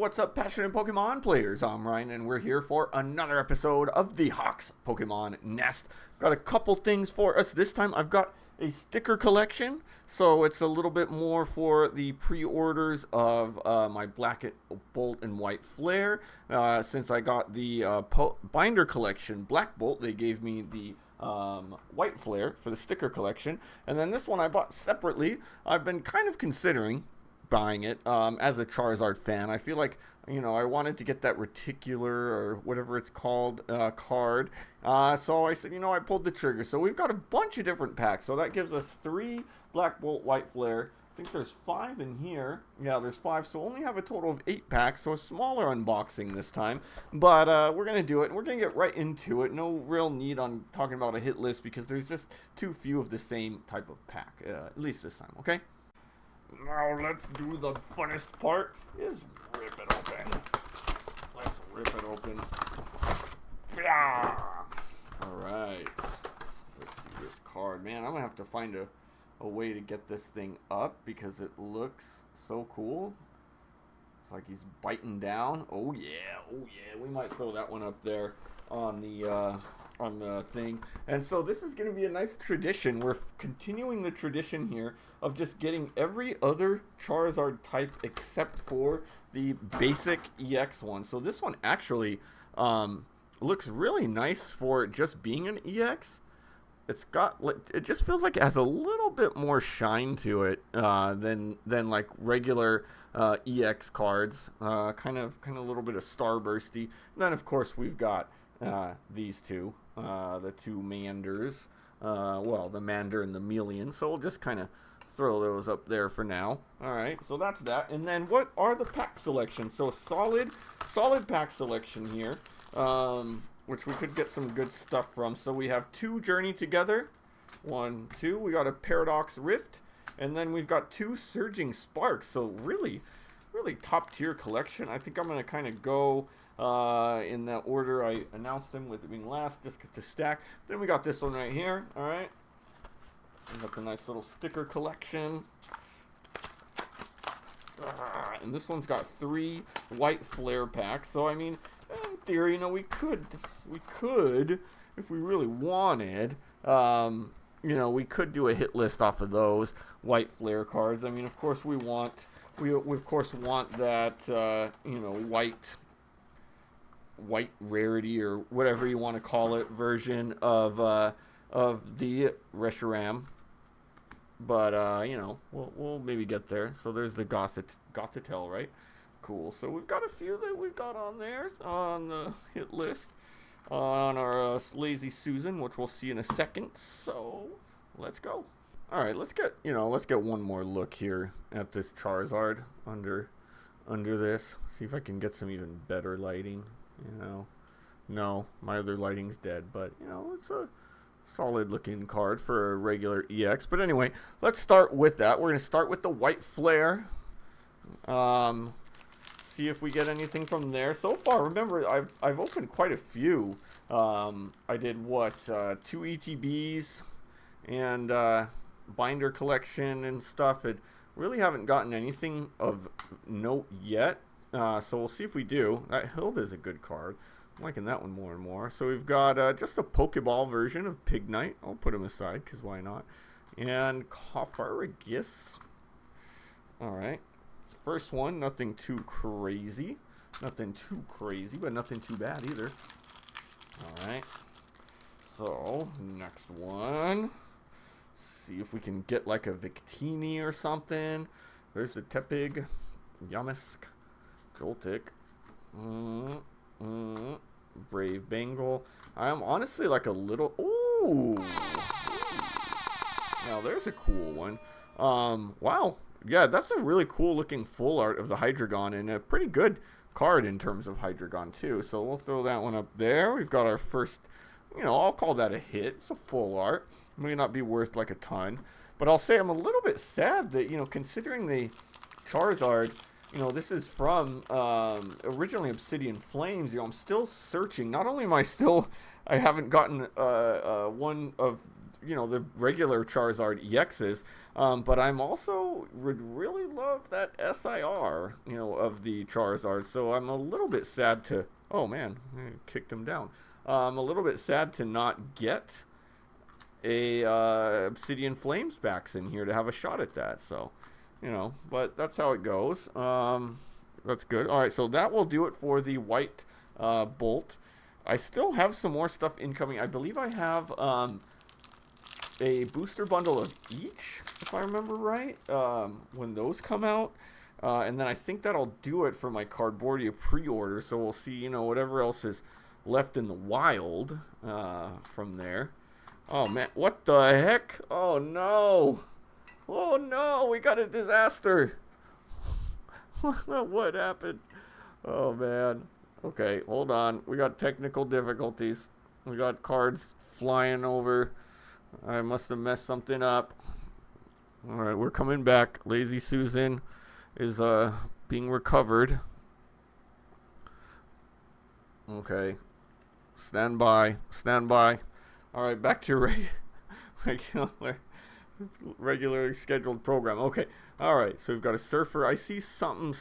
What's up, passionate Pokemon players? I'm Ryan, and we're here for another episode of the Hawks Pokemon Nest. Got a couple things for us. This time I've got a sticker collection, so it's a little bit more for the pre-orders of my Black Bolt and White Flare. Since I got the binder collection, Black Bolt, they gave me the White Flare for the sticker collection. And then this one I bought separately. I've been kind of considering buying it as a Charizard fan. I feel like, I wanted to get that reticular or whatever it's called card. So I said, I pulled the trigger. So we've got a bunch of different packs. So that gives us 3 Black Bolt White Flare. I think there's 5 in here. Yeah, there's 5. So only have a total of 8 packs. So a smaller unboxing this time. But we're going to do it. And we're going to get right into it. No real need on talking about a hit list because there's just too few of the same type of pack. At least this time, okay? Now let's do the funnest part, is rip it open. Let's rip it open. Yeah. Alright. Let's see this card. Man, I'm going to have to find a way to get this thing up because it looks so cool. It's like he's biting down. Oh yeah. We might throw that one up there on the thing. And so this is going to be a nice tradition. We're continuing the tradition here of just getting every other Charizard type except for the basic EX one. So this one actually looks really nice for just being an EX. It just feels like it has a little bit more shine to it than like regular EX cards. Kind of a little bit of starbursty. And then of course we've got these two, the two Manders, the Mander and the Melian. So we'll just kind of throw those up there for now. All right, so that's that. And then what are the pack selections? So solid pack selection here, which we could get some good stuff from. So we have 2 Journey Together, 1, 2. We got a Paradox Rift, and then we've got 2 Surging Sparks. So really top tier collection. I think I'm gonna kind of go in the order I announced them, with it being last, just to stack. Then we got this one right here. All right, we got the nice little sticker collection, and this one's got 3 White Flare packs. So I mean, in theory, we could, if we really wanted, we could do a hit list off of those White Flare cards. I mean, of course we want that white rarity or whatever you want to call it version of the Reshiram, but we'll maybe get there. So there's the Gothitelle, right? Cool. So we've got a few that we've got on there on the hit list on our Lazy Susan, which we'll see in a second. So let's go. All right, let's get one more look here at this Charizard under this. See if I can get some even better lighting. No, my other lighting's dead, but it's a solid looking card for a regular EX. But anyway, let's start with that. We're gonna start with the White Flare. See if we get anything from there. So far, remember, I've opened quite a few. I did 2 ETBs and binder collection and stuff. It really haven't gotten anything of note yet. So we'll see if we do. That Hilda is a good card. I'm liking that one more and more. So we've got just a Pokeball version of Pignite. I'll put him aside because why not? And Cofaragus. All right. First one, nothing too crazy. Nothing too crazy, but nothing too bad either. All right. So next one. See if we can get like a Victini or something. There's the Tepig, Yamask, Joltik, Brave Bengal. I'm honestly like a little. Ooh. Now there's a cool one. Wow. Yeah, that's a really cool looking full art of the Hydreigon, and a pretty good card in terms of Hydreigon too. So we'll throw that one up there. We've got our first, I'll call that a hit. It's a full art. May not be worth like a ton, but I'll say I'm a little bit sad that, considering the Charizard, this is from originally Obsidian Flames. I'm still searching. Not only am I haven't gotten one of the regular Charizard EXs, but I'm also would really love that SIR, of the Charizard. So I'm a little bit sad to. Oh man, I kicked him down. I'm a little bit sad to not get a Obsidian Flames backs in here to have a shot at that. So, but that's how it goes. That's good. All right, so that will do it for the white bolt. I still have some more stuff incoming. I believe I have a booster bundle of each, if I remember right, when those come out. And then I think that'll do it for my Cardboardia pre-order. So we'll see, whatever else is left in the wild from there. Oh, man. What the heck? Oh, no. Oh, no. We got a disaster. What happened? Oh, man. Okay, hold on. We got technical difficulties. We got cards flying over. I must have messed something up. All right, we're coming back. Lazy Susan is being recovered. Okay. Stand by. Stand by. All right, back to regularly scheduled program. Okay. All right, so we've got a surfer. I see something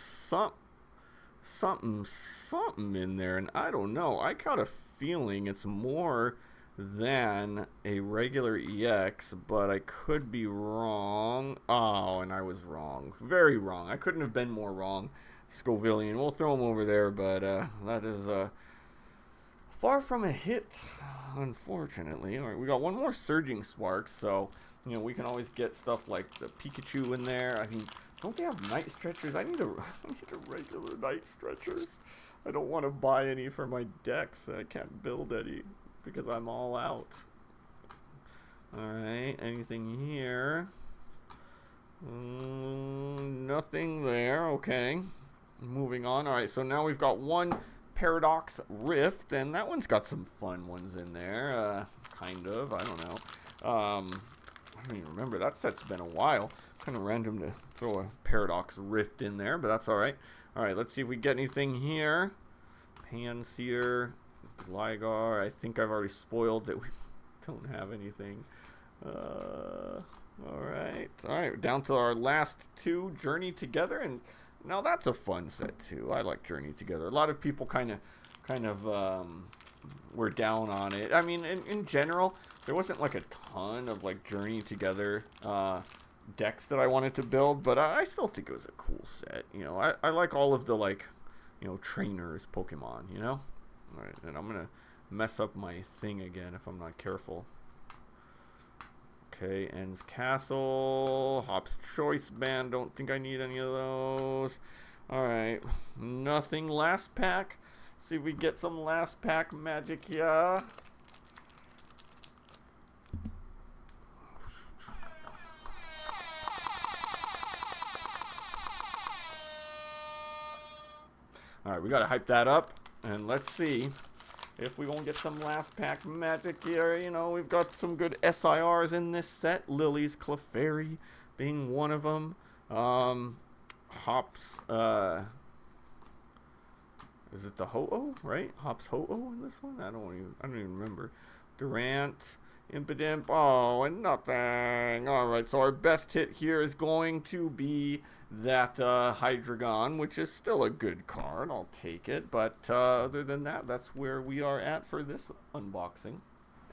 in there, and I don't know. I got a feeling it's more than a regular EX, but I could be wrong. Oh, and I was wrong. Very wrong. I couldn't have been more wrong. Scovillian. We'll throw him over there, but that is far from a hit, unfortunately. All right, we got one more Surging Sparks, so we can always get stuff like the Pikachu in there. I mean, don't they have Night Stretchers? I need a regular Night Stretchers. I don't want to buy any for my decks. I can't build any because I'm all out. Alright, anything here? Nothing there. Okay. Moving on. Alright, so now we've got one Paradox Rift, and that one's got some fun ones in there. Kind of. I don't know. I don't even remember. That set's been a while. Kind of random to throw a Paradox Rift in there, but that's alright. Alright, let's see if we get anything here. Panseer, Gligar. I think I've already spoiled that we don't have anything. Alright, down to our last two, Journey Together, and now that's a fun set too. I like Journey Together. A lot of people kind of were down on it. I mean, in general, there wasn't like a ton of like Journey Together decks that I wanted to build, but I still think it was a cool set. I like all of the like, trainers Pokemon, Alright, and I'm gonna mess up my thing again if I'm not careful. Okay, Ends Castle, Hop's Choice Band, don't think I need any of those. Alright, nothing last pack. See if we get some last pack magic here. Alright, we gotta hype that up, and let's see if we gonna get some last pack magic here. We've got some good SIRs in this set. Lily's Clefairy being one of them. Hops, is it the Ho-Oh, right? Hops Ho-Oh in this one? I don't even remember. Durant, Impidimp, oh, and nothing. Alright, so our best hit here is going to be that Hydreigon, which is still a good card. I'll take it. But other than that, that's where we are at for this unboxing.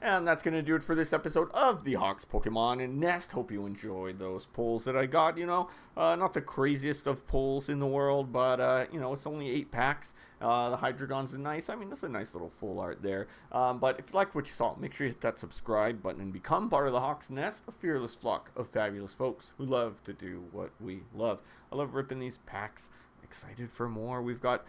And that's going to do it for this episode of the Hawks Pokemon and Nest. Hope you enjoyed those pulls that I got, not the craziest of pulls in the world, but, it's only 8 packs. The Hydreigon's nice. I mean, that's a nice little full art there. But if you liked what you saw, make sure you hit that subscribe button and become part of the Hawks Nest, a fearless flock of fabulous folks who love to do what we love. I love ripping these packs. Excited for more. We've got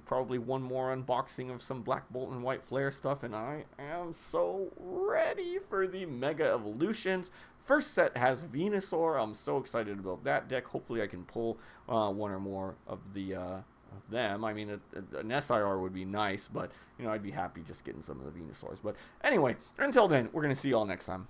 probably one more unboxing of some Black Bolt and White Flare stuff, and I am so ready for the Mega Evolutions. First set has Venusaur. I'm so excited about that deck. Hopefully I can pull one or more of them. I mean, an SIR would be nice, but I'd be happy just getting some of the Venusaurs. But anyway, until then, we're gonna see you all next time.